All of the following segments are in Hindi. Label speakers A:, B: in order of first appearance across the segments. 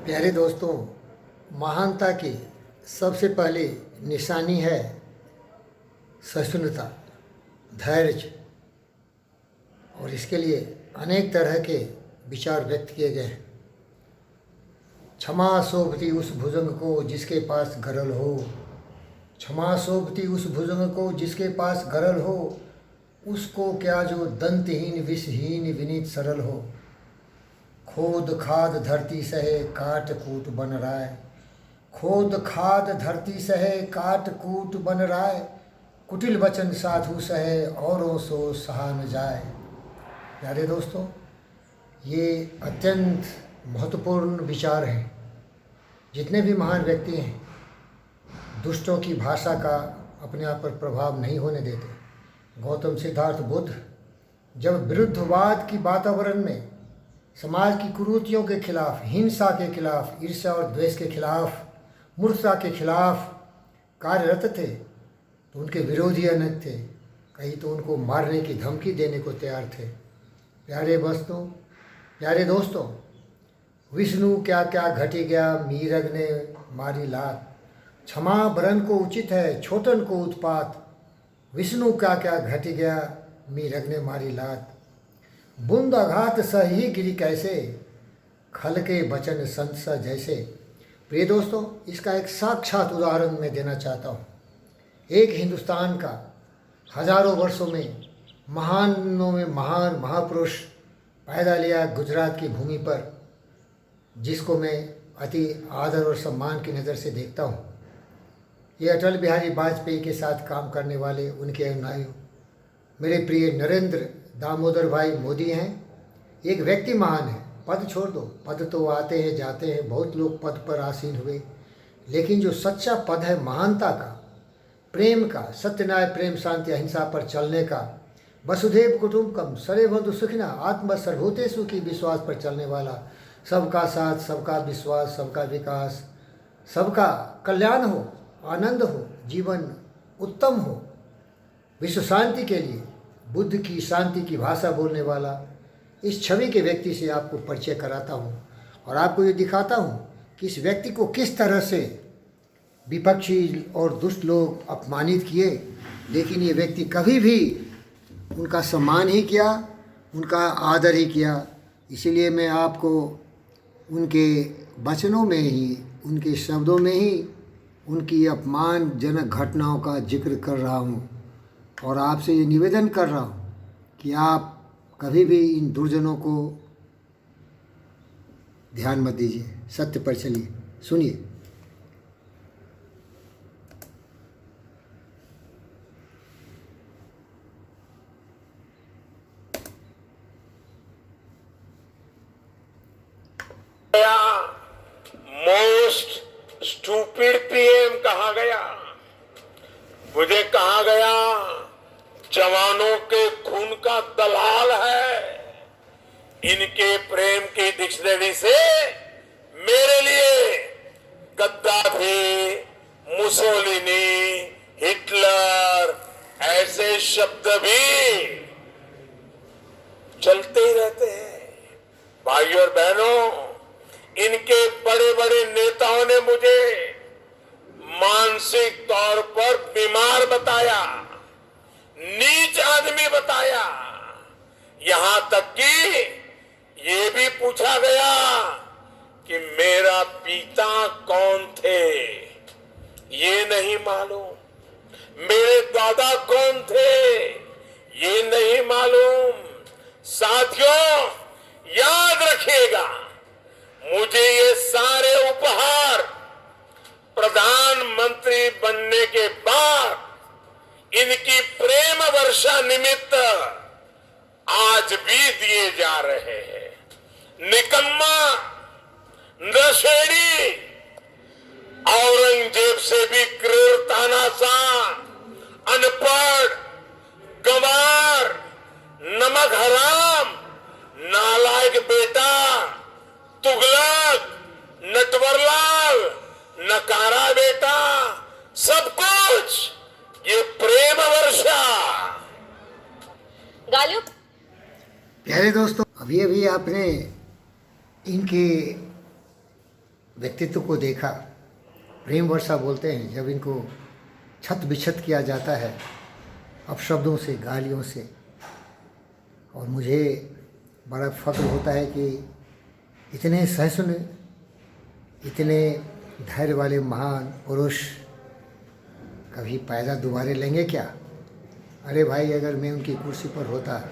A: प्यारे दोस्तों, महानता की सबसे पहली निशानी है सहिष्णुता, धैर्य। और इसके लिए अनेक तरह के विचार व्यक्त किए गए हैं। क्षमा शोभती उस भुजंग को जिसके पास गरल हो, क्षमा शोभती उस भुजंग को जिसके पास गरल हो, उसको क्या जो दंतहीन विषहीन विनीत सरल हो। खोद खाद धरती सहे काट कूट बन राय, खोद खाद धरती सहे काट कूट बन राय, कुटिल वचन साधु सहे औरों सो सहा न जाए। प्यारे दोस्तों, ये अत्यंत महत्वपूर्ण विचार हैं। जितने भी महान व्यक्ति हैं, दुष्टों की भाषा का अपने आप पर प्रभाव नहीं होने देते। गौतम सिद्धार्थ बुद्ध जब विरुद्धवाद की वातावरण में समाज की कुरीतियों के खिलाफ, हिंसा के खिलाफ, ईर्ष्या और द्वेष के खिलाफ, मूर्खता के खिलाफ कार्यरत थे, तो उनके विरोधी अनेक थे। कहीं तो उनको मारने की धमकी देने को तैयार थे। प्यारे दोस्तों, विष्णु क्या क्या घटी गया मीरग ने मारी लात, क्षमा बरन को उचित है छोटन को उत्पात। विष्णु क्या क्या घटी गया मीरग ने मारी लात, बूंद आघात सही गिरी कैसे, खल के बचन संत सा जैसे। प्रिय दोस्तों, इसका एक साक्षात उदाहरण मैं देना चाहता हूँ। एक हिंदुस्तान का हजारों वर्षों में महानों में महान महापुरुष पैदा लिया गुजरात की भूमि पर, जिसको मैं अति आदर और सम्मान की नज़र से देखता हूँ। ये अटल बिहारी वाजपेयी के साथ काम करने वाले उनके अनुयायी मेरे प्रिय नरेंद्र दामोदर भाई मोदी हैं। एक व्यक्ति महान है, पद छोड़ दो, पद तो आते हैं जाते हैं, बहुत लोग पद पर आसीन हुए, लेकिन जो सच्चा पद है महानता का, प्रेम का, सत्य न्याय प्रेम शांति अहिंसा पर चलने का, वसुधैव कुटुंबकम सर्वबंधु सुखिना आत्म सर्वभूतेषु की विश्वास पर चलने वाला, सबका साथ, सबका विश्वास, सबका विकास, सबका कल्याण हो, आनंद हो, जीवन उत्तम हो, विश्व शांति के लिए बुद्ध की शांति की भाषा बोलने वाला, इस छवि के व्यक्ति से आपको परिचय कराता हूँ और आपको ये दिखाता हूँ कि इस व्यक्ति को किस तरह से विपक्षी और दुष्ट लोग अपमानित किए, लेकिन ये व्यक्ति कभी भी उनका सम्मान ही किया, उनका आदर ही किया। इसीलिए मैं आपको उनके वचनों में ही, उनके शब्दों में ही उनकी अपमानजनक घटनाओं का जिक्र कर रहा हूँ और आपसे ये निवेदन कर रहा हूँ कि आप कभी भी इन दुर्जनों को ध्यान मत दीजिए, सत्य पर चलिए। सुनिए।
B: मोस्ट स्टूपिड पीएम कहा गया, मुझे कहा गया जवानों के खून का दलाल है। इनके प्रेम की डिक्शनरी से मेरे लिए गद्दाफी, मुसोलिनी, हिटलर ऐसे शब्द भी चलते ही रहते हैं। भाइयों और बहनों, इनके बड़े बड़े नेताओं ने मुझे मानसिक तौर पर बीमार बताया, नीच आदमी बताया। यहां तक कि ये भी पूछा गया कि मेरा पिता कौन थे, ये नहीं मालूम, मेरे दादा कौन थे, ये नहीं मालूम। साथियों, याद रखिएगा, मुझे ये सारे उपहार प्रधानमंत्री बनने के बाद इनकी प्रेम वर्षा निमित्त आज भी दिए जा रहे हैं। निकम्मा, नशेड़ी, औरंगजेब से भी क्रूर तानाशाह, अनपढ़, गंवार, नमक हराम, नालायक बेटा, तुगलक, नटवरलाल, नकारा बेटा, सब कुछ ये प्रेम वर्षा।
C: गालियों।
A: प्यारे दोस्तों, अभी अभी आपने इनके व्यक्तित्व को देखा। प्रेम वर्षा बोलते हैं जब इनको छत बिछत किया जाता है अपशब्दों से, गालियों से। और मुझे बड़ा फ़ख्र होता है कि इतने सहिष्णु, इतने धैर्य वाले महान पुरुष कभी पैदा दोबारा लेंगे क्या? अरे भाई, अगर मैं उनकी कुर्सी पर होता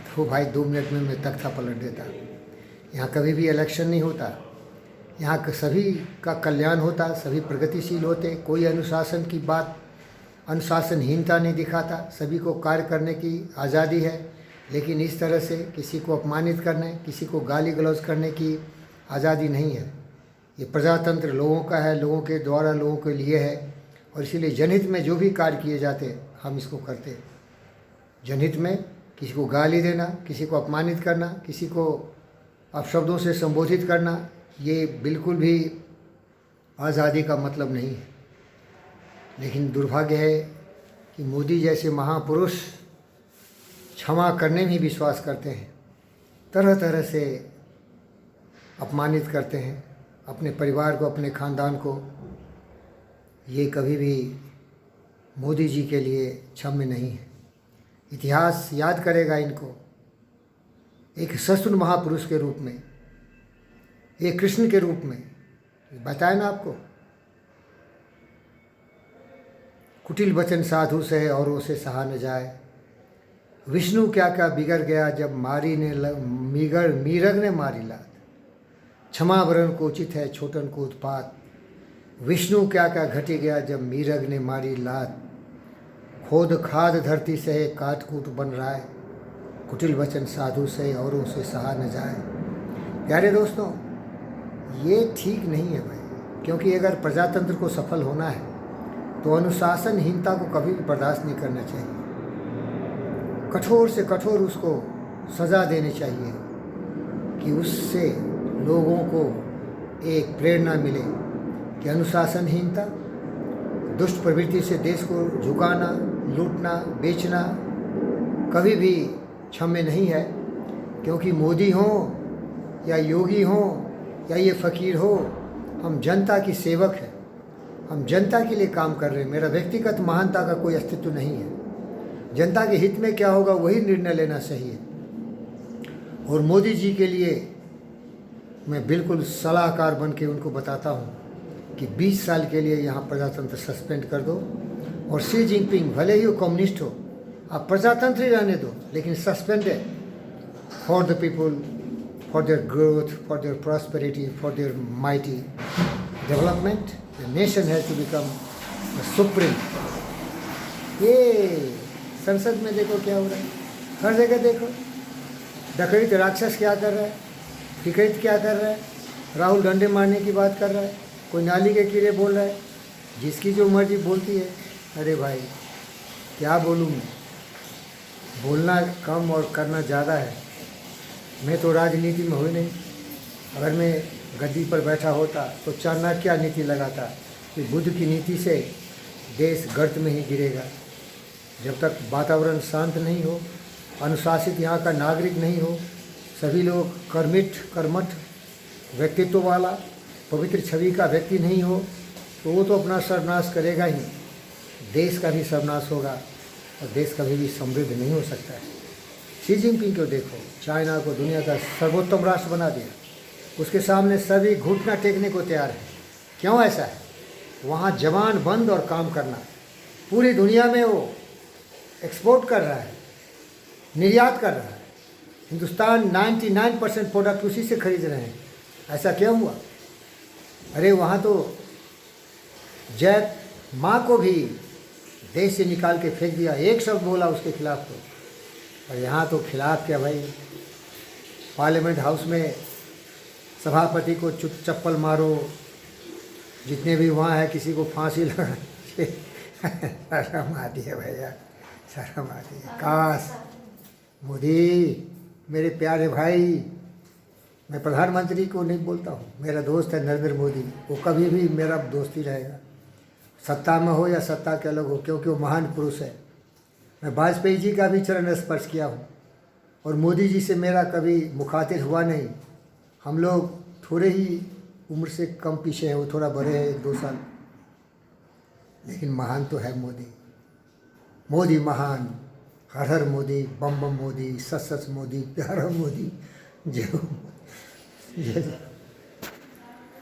A: तो भाई 2 मिनट में मैं तख्ता पलट देता। यहाँ कभी भी इलेक्शन नहीं होता, यहाँ सभी का कल्याण होता, सभी प्रगतिशील होते, कोई अनुशासन की बात, अनुशासनहीनता नहीं दिखाता, सभी को कार्य करने की आज़ादी है। लेकिन इस तरह से किसी को अपमानित करने, किसी को गाली गलौज करने की आज़ादी नहीं है। ये प्रजातंत्र लोगों का है, लोगों के द्वारा लोगों के लिए है, और इसीलिए जनहित में जो भी कार्य किए जाते हम इसको करते। जनहित में किसी को गाली देना, किसी को अपमानित करना, किसी को अपशब्दों से संबोधित करना, ये बिल्कुल भी आज़ादी का मतलब नहीं है। लेकिन दुर्भाग्य है कि मोदी जैसे महापुरुष क्षमा करने में विश्वास करते हैं, तरह तरह से अपमानित करते हैं अपने परिवार को, अपने ख़ानदान को। ये कभी भी मोदी जी के लिए क्षम्य नहीं है। इतिहास याद करेगा इनको एक सशुद्ध महापुरुष के रूप में, एक कृष्ण के रूप में। बताया ना आपको, कुटिल वचन साधु से औरों से सहा न जाए। विष्णु क्या क्या बिगड़ गया जब मीरग ने मारी लात। क्षमा वरण को उचित है छोटन को उत्पात। विष्णु क्या क्या घटी गया जब मीरग ने मारी लात। खोद खाद धरती से काट कूट बन रहा है। कुटिल वचन साधु से औरों से सहा न जाए। प्यारे दोस्तों, ये ठीक नहीं है भाई, क्योंकि अगर प्रजातंत्र को सफल होना है तो अनुशासनहीनता को कभी भी बर्दाश्त नहीं करना चाहिए। कठोर से कठोर उसको सज़ा देनी चाहिए कि उससे लोगों को एक प्रेरणा मिले कि अनुशासनहीनता, दुष्ट प्रवृत्ति से देश को झुकाना, लूटना, बेचना कभी भी क्षम्य नहीं है। क्योंकि मोदी हो या योगी हो या ये फ़कीर हो, हम जनता की सेवक हैं, हम जनता के लिए काम कर रहे हैं। मेरा व्यक्तिगत महानता का कोई अस्तित्व नहीं है। जनता के हित में क्या होगा वही निर्णय लेना सही है। और मोदी जी के लिए मैं बिल्कुल सलाहकार बन के उनको बताता हूँ कि 20 साल के लिए यहाँ प्रजातंत्र सस्पेंड कर दो। और शी जिनपिंग भले ही वो कम्युनिस्ट हो, आप प्रजातंत्र ही रहने दो, लेकिन सस्पेंड है for the people, for their growth, for their prosperity, for their mighty development. The nation has to become supreme. ये संसद में देखो क्या हो रहा है, हर जगह देखो। डकैत राक्षस क्या कर रहा है, टिकैत क्या कर रहा है, राहुल डंडे मारने की बात कर रहा है, कोई नाली के कीड़े बोल रहा है, जिसकी जो मर्जी बोलती है। अरे भाई क्या बोलूँ मैं, बोलना कम और करना ज़्यादा है। मैं तो राजनीति में हुई नहीं। अगर मैं गद्दी पर बैठा होता तो चाणक्य क्या नीति लगाता कि बुद्ध की नीति से देश गर्त में ही गिरेगा। जब तक वातावरण शांत नहीं हो, अनुशासित यहाँ का नागरिक नहीं हो, सभी लोग कर्मठ व्यक्तित्व वाला, पवित्र छवि का व्यक्ति नहीं हो, तो वो तो अपना सर्वनाश करेगा ही, देश का भी सर्वनाश होगा और देश कभी भी समृद्ध नहीं हो सकता है। शी जिनपिंग को देखो, चाइना को दुनिया का सर्वोत्तम राष्ट्र बना दिया, उसके सामने सभी घुटना टेकने को तैयार है। क्यों ऐसा है? वहाँ जवान बंद और काम करना। पूरी दुनिया में वो एक्सपोर्ट कर रहा है, निर्यात कर रहा है। हिंदुस्तान 99% प्रोडक्ट उसी से खरीद रहे हैं। ऐसा क्यों हुआ? अरे वहाँ तो जैक माँ को भी देश से निकाल के फेंक दिया, एक शब्द बोला उसके खिलाफ तो। और यहाँ तो खिलाफ क्या भाई, पार्लियामेंट हाउस में सभापति को चप्पल मारो, जितने भी वहाँ है किसी को फांसी लगा। शर्म आती है भैया, शर्म आती है। काश मोदी मेरे प्यारे भाई, मैं प्रधानमंत्री को नहीं बोलता हूँ, मेरा दोस्त है नरेंद्र मोदी, वो कभी भी मेरा दोस्त ही रहेगा, सत्ता में हो या सत्ता के अलग हो, क्योंकि वो महान पुरुष है। मैं वाजपेयी जी का भी चरण स्पर्श किया हूँ और मोदी जी से मेरा कभी मुखातिब हुआ नहीं। हम लोग थोड़े ही उम्र से कम पीछे हैं, वो थोड़ा बड़े हैं 1-2 साल, लेकिन महान तो है मोदी। मोदी महान, हर हर मोदी, बम बम मोदी, सच सच मोदी, प्यारा मोदी, जय हो। जय